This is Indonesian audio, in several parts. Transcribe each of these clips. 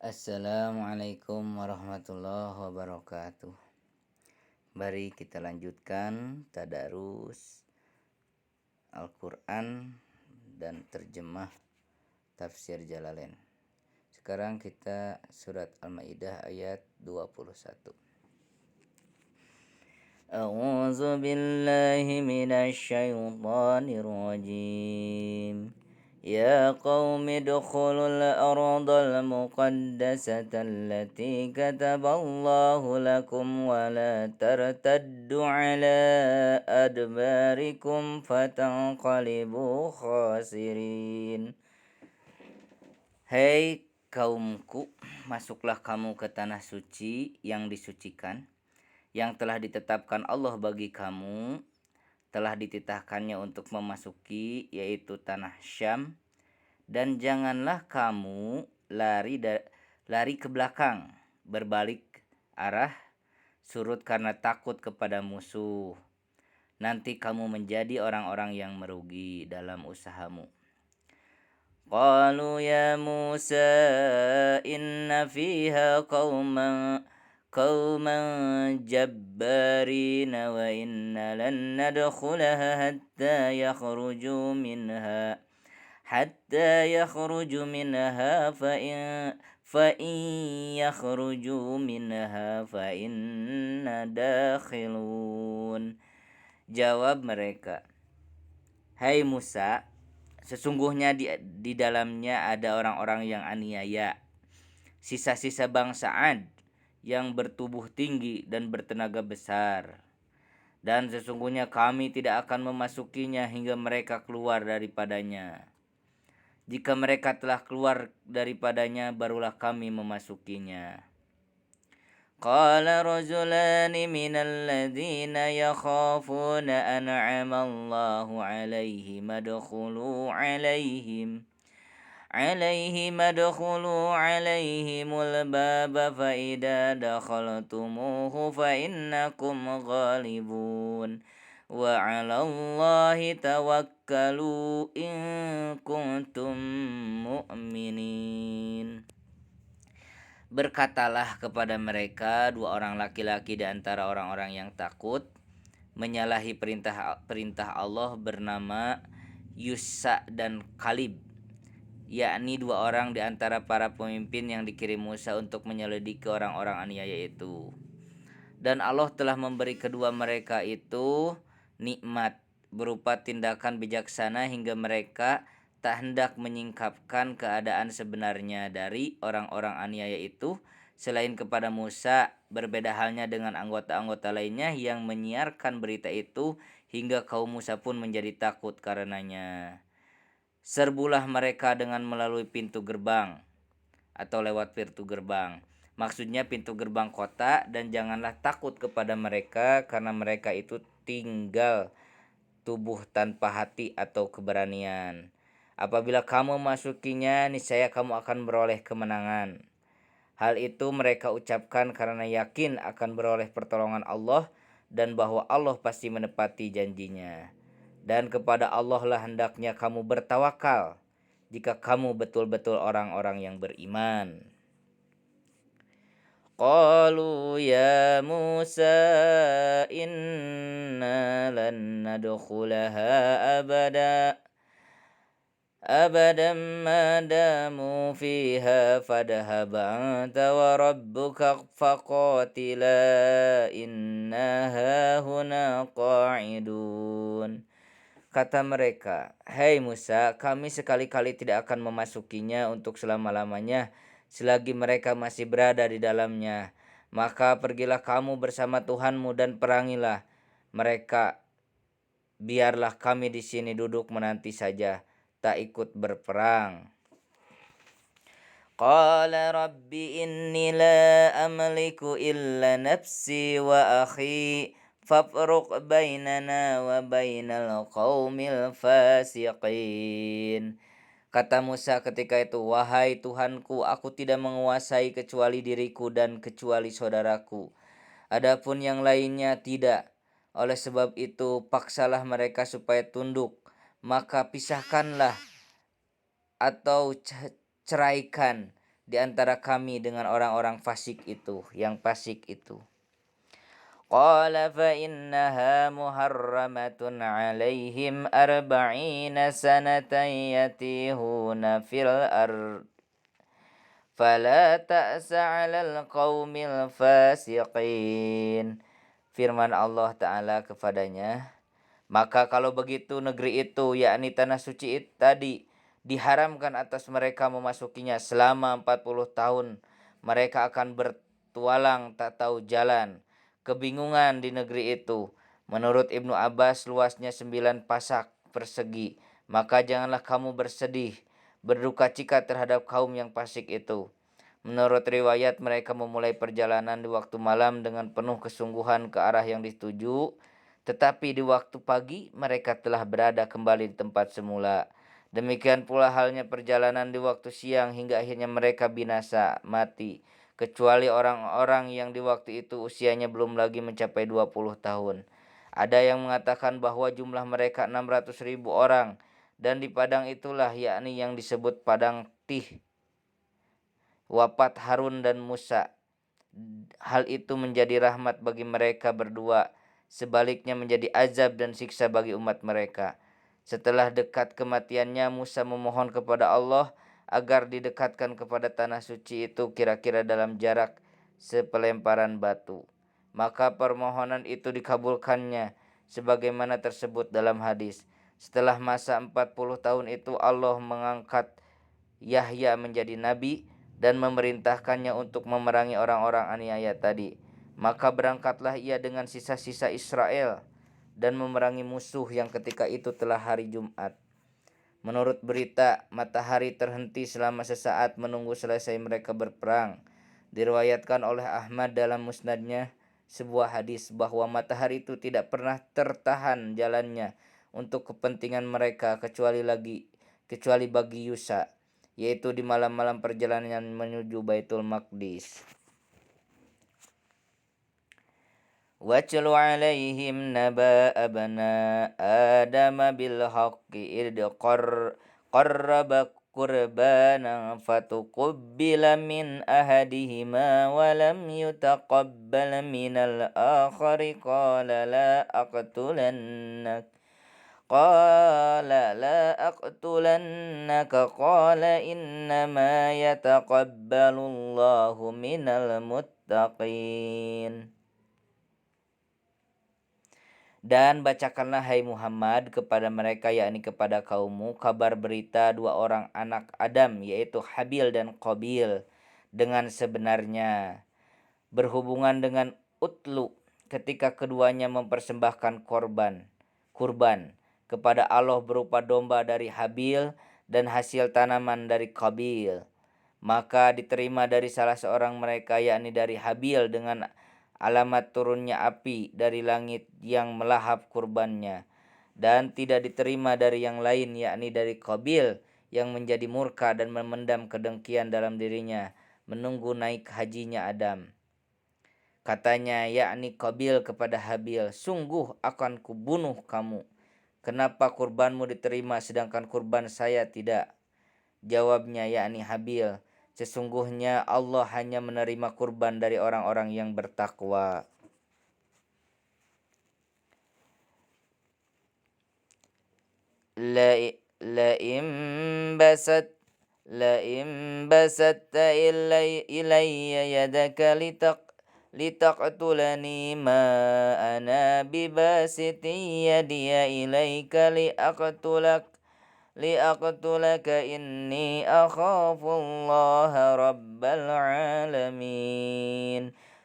Assalamualaikum warahmatullahi wabarakatuh. Mari kita lanjutkan tadarus Al-Quran dan terjemah tafsir Jalalain. Sekarang kita surat Al-Maidah ayat 21. A'udzu billahi minasy syaithanir rajim. يا قوم ادخلوا الأرض المقدسة التي كتب الله لكم ولا ترتدوا على أدباركم فتنقلبوا خاسرين. Hei kaumku, masuklah kamu ke tanah suci yang disucikan, yang telah ditetapkan Allah bagi kamu, telah dititahkannya untuk memasuki, yaitu tanah Syam, dan janganlah kamu lari ke belakang, berbalik arah, surut karena takut kepada musuh. Nanti kamu menjadi orang-orang yang merugi dalam usahamu. Qalu ya Musa inna fiha قوما جبارين وإنا لن ندخلها حتى يخرجوا منها فإن يخرجوا منها فإنا داخلون. Jawab mereka, hai Musa, sesungguhnya di dalamnya ada orang-orang yang aniaya, sisa-sisa bangsa Ad yang bertubuh tinggi dan bertenaga besar. Dan sesungguhnya kami tidak akan memasukinya hingga mereka keluar daripadanya. Jika mereka telah keluar daripadanya, barulah kami memasukinya. Qala rajulani minal ladzina yakhafuna an'ama Allahu alaihim adkhulu alaihimul baba fa idza dakhaltumuhu fa innakum ghalibun wa 'alallahi tawakkalu in kuntum mu'minin. Berkatalah kepada mereka dua orang laki-laki di antara orang-orang yang takut menyalahi perintah Allah bernama Yusa dan Kalib, yakni dua orang di antara para pemimpin yang dikirim Musa untuk menyelidiki orang-orang aniaya itu. Dan Allah telah memberi kedua mereka itu nikmat berupa tindakan bijaksana hingga mereka tak hendak menyingkapkan keadaan sebenarnya dari orang-orang aniaya itu selain kepada Musa. Berbeda halnya dengan anggota-anggota lainnya yang menyiarkan berita itu hingga kaum Musa pun menjadi takut karenanya. Serbulah mereka dengan melalui pintu gerbang atau lewat pintu gerbang. Maksudnya pintu gerbang kota, dan janganlah takut kepada mereka karena mereka itu tinggal tubuh tanpa hati atau keberanian. Apabila kamu masukinya, niscaya kamu akan beroleh kemenangan. Hal itu mereka ucapkan karena yakin akan beroleh pertolongan Allah dan bahwa Allah pasti menepati janjinya. Dan kepada Allah lah hendaknya kamu bertawakal jika kamu betul-betul orang-orang yang beriman. Qalu ya Musa inna lan nadkhulaha abadan ma damu fiha fadhhab anta wa rabbuka faqatila inna hahuna qa'idun. Kata mereka, hai Musa, kami sekali-kali tidak akan memasukinya untuk selama-lamanya selagi mereka masih berada di dalamnya. Maka pergilah kamu bersama Tuhanmu dan perangilah mereka. Biarlah kami di sini duduk menanti saja, tak ikut berperang. Qala rabbi inni la amliku illa nafsi wa akhi fafruq bainana wa bainal qaumil fasiqin. Kata Musa ketika itu, wahai Tuhanku, aku tidak menguasai kecuali diriku dan kecuali saudaraku. Adapun yang lainnya tidak. Oleh sebab itu, paksalah mereka supaya tunduk. Maka pisahkanlah atau ceraikan di antara kami dengan orang-orang fasik itu, yang fasik itu. Qala fa innaha muharramatun alaihim arba'ina sanatan yatihuna fil ard fala ta'sa 'alal qaumil fasiqin. Firman Allah Ta'ala kepadanya, maka kalau begitu negeri itu, yakni tanah suci itu tadi, diharamkan atas mereka memasukinya selama 40 tahun. Mereka akan bertualang tak tahu jalan. Kebingungan di negeri itu. Menurut Ibnu Abbas luasnya 9 pasak persegi. Maka janganlah kamu bersedih, berduka cita terhadap kaum yang fasik itu. Menurut riwayat mereka memulai perjalanan di waktu malam dengan penuh kesungguhan ke arah yang dituju. Tetapi di waktu pagi mereka telah berada kembali di tempat semula. Demikian pula halnya perjalanan di waktu siang hingga akhirnya mereka binasa, mati. Kecuali orang-orang yang di waktu itu usianya belum lagi mencapai 20 tahun. Ada yang mengatakan bahwa jumlah mereka 600.000 orang. Dan di padang itulah, yakni yang disebut padang Tih, wafat Harun dan Musa. Hal itu menjadi rahmat bagi mereka berdua, sebaliknya menjadi azab dan siksa bagi umat mereka. Setelah dekat kematiannya, Musa memohon kepada Allah agar didekatkan kepada tanah suci itu kira-kira dalam jarak sepelemparan batu. Maka permohonan itu dikabulkannya sebagaimana tersebut dalam hadis. Setelah masa 40 tahun itu, Allah mengangkat Yahya menjadi nabi dan memerintahkannya untuk memerangi orang-orang aniaya tadi. Maka berangkatlah ia dengan sisa-sisa Israel dan memerangi musuh yang ketika itu telah hari Jumat. Menurut berita, matahari terhenti selama sesaat menunggu selesai mereka berperang. Diriwayatkan oleh Ahmad dalam musnadnya sebuah hadis bahwa matahari itu tidak pernah tertahan jalannya untuk kepentingan mereka kecuali bagi Yusa, yaitu di malam-malam perjalanan menuju Baitul Maqdis. Watlu alaihim naba abna Adam bil haqqi id qarraba qurbanan fatuqabbila min ahadihima wa lam yutaqabbal minal akhari qala la aqtulannak قال لا أقتلنك قال إنما يتقبل الله من المتقين. Dan bacakanlah hai Muhammad kepada mereka, yakni kepada kaummu, kabar berita dua orang anak Adam, yaitu Habil dan Qabil, dengan sebenarnya. Berhubungan dengan Utlu ketika keduanya mempersembahkan kurban kepada Allah berupa domba dari Habil dan hasil tanaman dari Qabil. Maka diterima dari salah seorang mereka, yakni dari Habil, dengan alamat turunnya api dari langit yang melahap kurbannya, dan tidak diterima dari yang lain, yakni dari Qabil, yang menjadi murka dan memendam kedengkian dalam dirinya menunggu naik hajinya Adam. Katanya, yakni Qabil kepada Habil, sungguh akan kubunuh kamu. Kenapa kurbanmu diterima sedangkan kurban saya tidak? Jawabnya, yakni Habil, sesungguhnya Allah hanya menerima kurban dari orang-orang yang bertakwa. لئن بسطت إلي يدك لتقتلني ما أنا بباسط يدي إليك لأقتلك إني أخاف الله رب العالمين.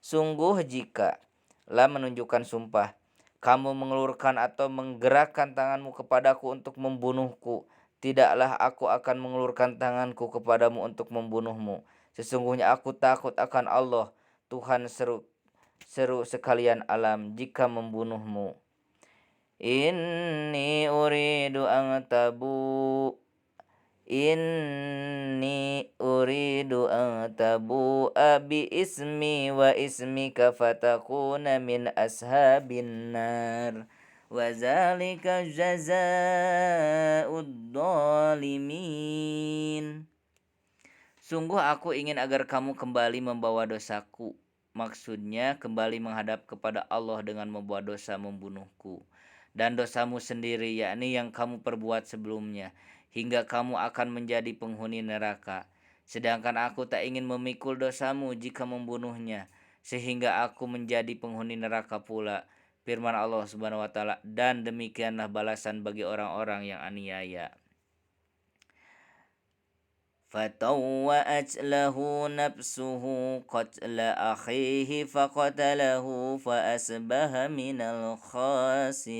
Sungguh jika lah menunjukkan sumpah, kamu mengelurkan atau menggerakkan tanganmu kepadaku untuk membunuhku, tidaklah aku akan mengelurkan tanganku kepadamu untuk membunuhmu. Sesungguhnya aku takut akan Allah, Tuhan seru sekalian alam, jika membunuhmu. Inni uridu an tabu'a bi ismi wa ismika fatakuna min ashabin nar wa zalika jazaa'ud dhalimin. Sungguh aku ingin agar kamu kembali membawa dosaku. Maksudnya kembali menghadap kepada Allah dengan membawa dosa membunuhku. Dan dosamu sendiri yakni yang kamu perbuat sebelumnya. Hingga kamu akan menjadi penghuni neraka. Sedangkan aku tak ingin memikul dosamu jika membunuhnya. Sehingga aku menjadi penghuni neraka pula. Firman Allah Subhanahu wa taala, dan demikianlah balasan bagi orang-orang yang aniaya. فطوأت له نفسه قتل أخيه فقتله فأصبح من الخاسرين.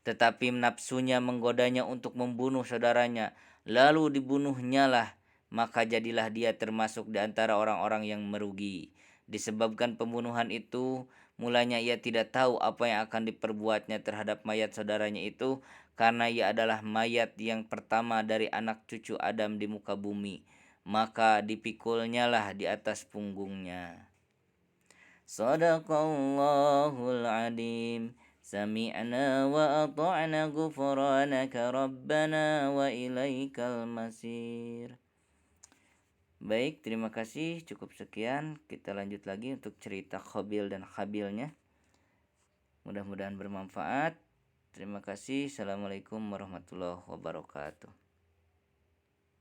Tetapi nafsunya menggodanya untuk membunuh saudaranya, lalu dibunuhnyalah, maka jadilah dia termasuk di antara orang-orang yang merugi. Disebabkan pembunuhan itu, mulanya ia tidak tahu apa yang akan diperbuatnya terhadap mayat saudaranya itu, karena ia adalah mayat yang pertama dari anak cucu Adam di muka bumi. Maka dipikulnyalah di atas punggungnya. Sadaqallahul Adim. Sami'na wa ata'na ghufranaka rabbana wa ilaikal masir. Baik, terima kasih. Cukup sekian. Kita lanjut lagi untuk cerita Qabil dan Habilnya. Mudah-mudahan bermanfaat. Terima kasih. Assalamualaikum warahmatullahi wabarakatuh.